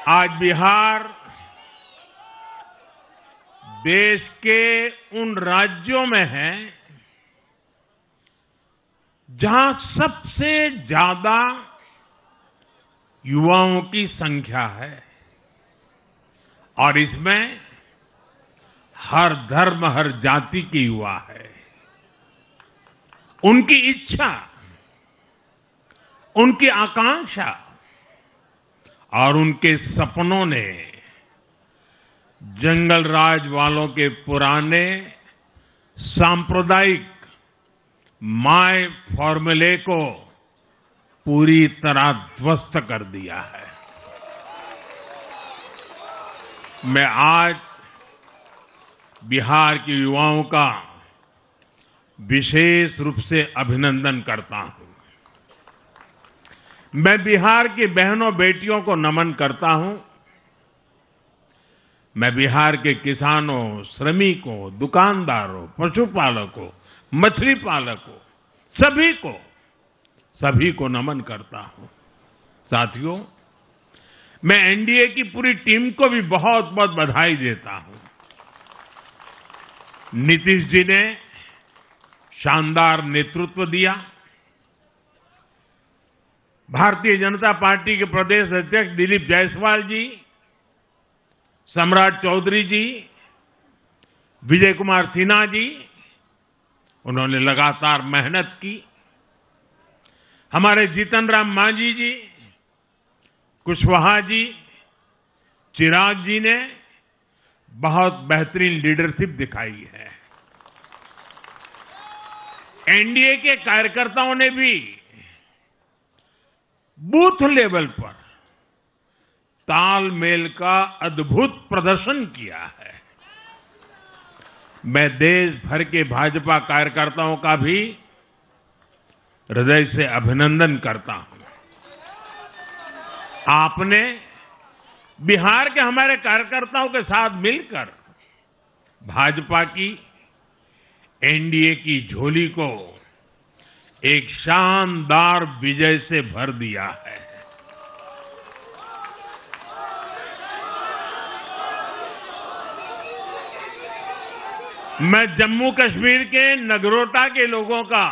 आज बिहार देश के उन राज्यों में है जहां सबसे ज्यादा युवाओं की संख्या है और इसमें हर धर्म, हर जाति के युवा है। उनकी इच्छा, उनकी आकांक्षा और उनके सपनों ने जंगल राज वालों के पुराने सांप्रदायिक माय फॉर्मूले को पूरी तरह ध्वस्त कर दिया है। मैं आज बिहार के युवाओं का विशेष रूप से अभिनंदन करता हूं। मैं बिहार की बहनों बेटियों को नमन करता हूं। मैं बिहार के किसानों, श्रमिकों, दुकानदारों, पशुपालकों, मछली पालकों, सभी को नमन करता हूं। साथियों, मैं एनडीए की पूरी टीम को भी बहुत बहुत बधाई देता हूं। नीतीश जी ने शानदार नेतृत्व दिया। भारतीय जनता पार्टी के प्रदेश अध्यक्ष दिलीप जायसवाल जी, सम्राट चौधरी जी, विजय कुमार सिन्हा जी, उन्होंने लगातार मेहनत की। हमारे जीतन राम मांझी जी, कुशवाहा जी, चिराग जी ने बहुत बेहतरीन लीडरशिप दिखाई है। एनडीए के कार्यकर्ताओं ने भी बूथ लेवल पर तालमेल का अद्भुत प्रदर्शन किया है। मैं देश भर के भाजपा कार्यकर्ताओं का भी हृदय से अभिनंदन करता हूं। आपने बिहार के हमारे कार्यकर्ताओं के साथ मिलकर भाजपा की एनडीए की झोली को एक शानदार विजय से भर दिया है। मैं जम्मू कश्मीर के नगरोटा के लोगों का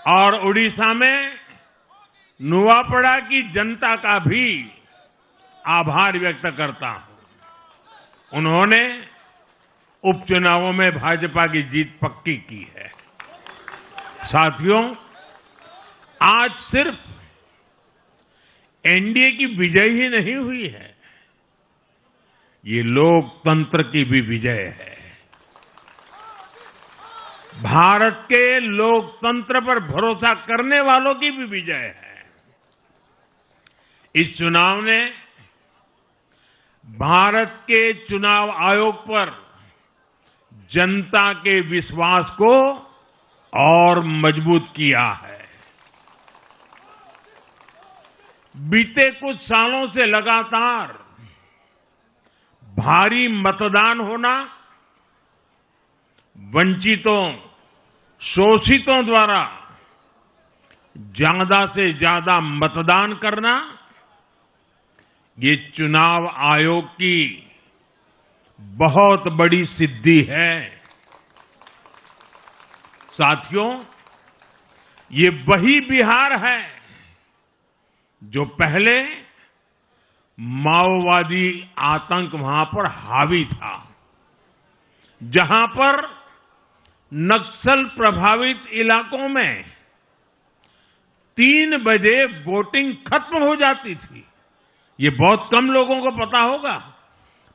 और उड़ीसा में नुआपड़ा की जनता का भी आभार व्यक्त करता हूं। उन्होंने उपचुनावों में भाजपा की जीत पक्की की है। साथियों, आज सिर्फ एनडीए की विजय ही नहीं हुई है, ये लोकतंत्र की भी विजय है। भारत के लोकतंत्र पर भरोसा करने वालों की भी विजय है। इस चुनाव ने भारत के चुनाव आयोग पर जनता के विश्वास को और मजबूत किया है। बीते कुछ सालों से लगातार भारी मतदान होना, वंचितों, शोषितों द्वारा ज्यादा से ज्यादा मतदान करना, ये चुनाव आयोग की बहुत बड़ी सिद्धि है। साथियों, ये वही बिहार है जो पहले माओवादी आतंक वहां पर हावी था, जहां पर नक्सल प्रभावित इलाकों में 3 बजे वोटिंग खत्म हो जाती थी। ये बहुत कम लोगों को पता होगा।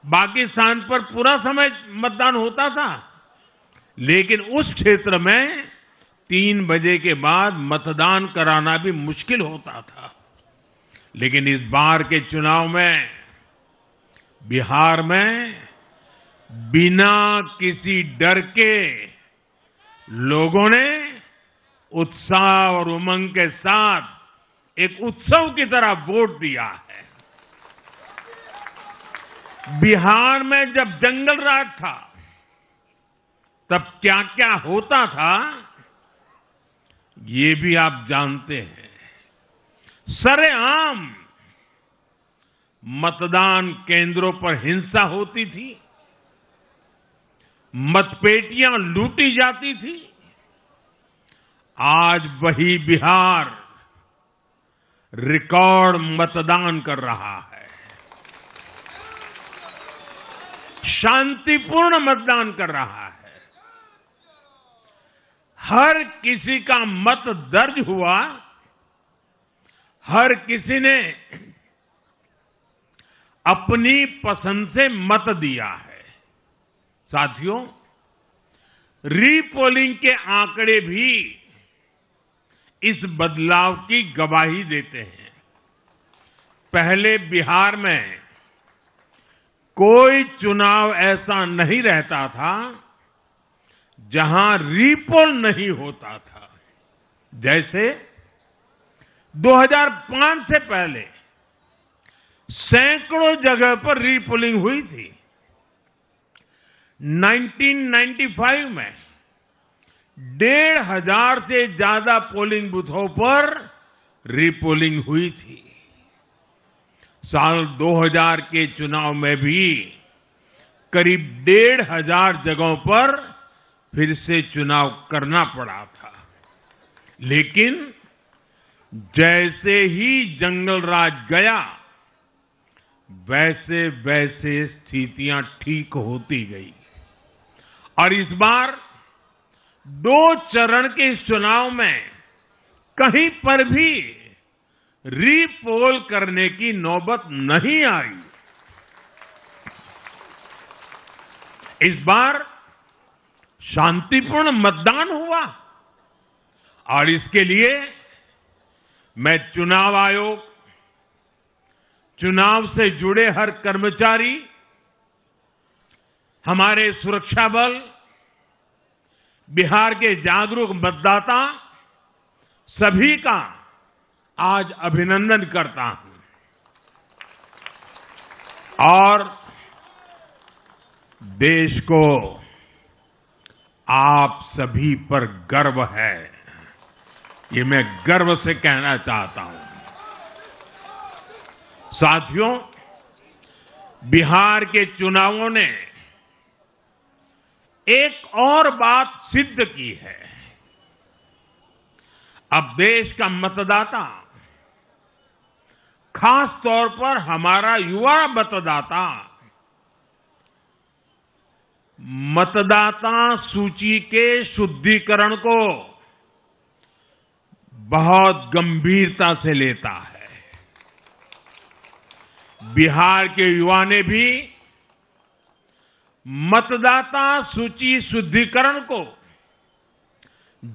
बाकी स्थान पर पूरा समय मतदान होता था, लेकिन उस क्षेत्र में 3 बजे के बाद मतदान कराना भी मुश्किल होता था। लेकिन इस बार के चुनाव में बिहार में बिना किसी डर के लोगों ने उत्साह और उमंग के साथ एक उत्सव की तरह वोट दिया है। बिहार में जब जंगल राज था, तब क्या क्या होता था, ये भी आप जानते हैं। सरेआम मतदान केंद्रों पर हिंसा होती थी, मतपेटियां लूटी जाती थी। आज वही बिहार रिकॉर्ड मतदान कर रहा है, शांतिपूर्ण मतदान कर रहा है। हर किसी का मत दर्ज हुआ, हर किसी ने अपनी पसंद से मत दिया है। साथियों, रीपोलिंग के आंकड़े भी इस बदलाव की गवाही देते हैं। पहले बिहार में कोई चुनाव ऐसा नहीं रहता था जहां रीपोल नहीं होता था। जैसे 2005 से पहले सैकड़ों जगह पर रीपोलिंग हुई थी। 1995 में 1,500 से ज्यादा पोलिंग बूथों पर रीपोलिंग हुई थी। साल 2000 के चुनाव में भी करीब 1,500 जगहों पर फिर से चुनाव करना पड़ा था। लेकिन जैसे ही जंगल राज गया, वैसे वैसे स्थितियां ठीक होती गई और इस बार 2 चरण के इस चुनाव में कहीं पर भी रीपोल करने की नौबत नहीं आई। इस बार शांतिपूर्ण मतदान हुआ और इसके लिए मैं चुनाव आयोग, चुनाव से जुड़े हर कर्मचारी, हमारे सुरक्षा बल, बिहार के जागरूक मतदाता, सभी का आज अभिनंदन करता हूं और देश को आप सभी पर गर्व है, ये मैं गर्व से कहना चाहता हूं। साथियों, बिहार के चुनावों ने एक और बात सिद्ध की है। अब देश का मतदाता, खास तौर पर हमारा युवा मतदाता, मतदाता सूची के शुद्धिकरण को बहुत गंभीरता से लेता है। बिहार के युवा ने भी मतदाता सूची शुद्धिकरण को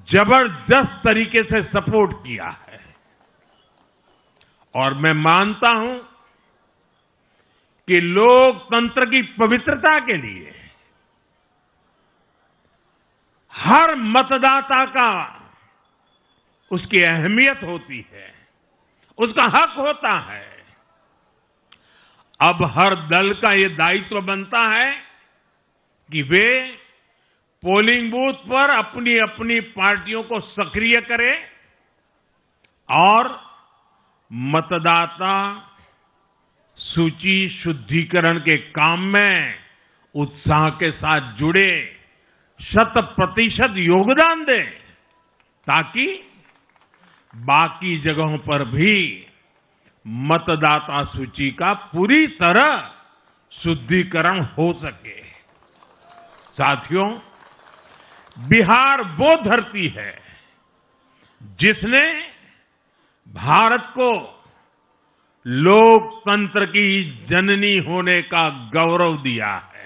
जबरदस्त तरीके से सपोर्ट किया है और मैं मानता हूं कि लोकतंत्र की पवित्रता के लिए हर मतदाता का उसकी अहमियत होती है, उसका हक होता है। अब हर दल का ये दायित्व बनता है कि वे पोलिंग बूथ पर अपनी अपनी पार्टियों को सक्रिय करें और मतदाता सूची शुद्धिकरण के काम में उत्साह के साथ जुड़े, 100% योगदान दें ताकि बाकी जगहों पर भी मतदाता सूची का पूरी तरह शुद्धिकरण हो सके। साथियों, बिहार वो धरती है जिसने भारत को लोकतंत्र की जननी होने का गौरव दिया है।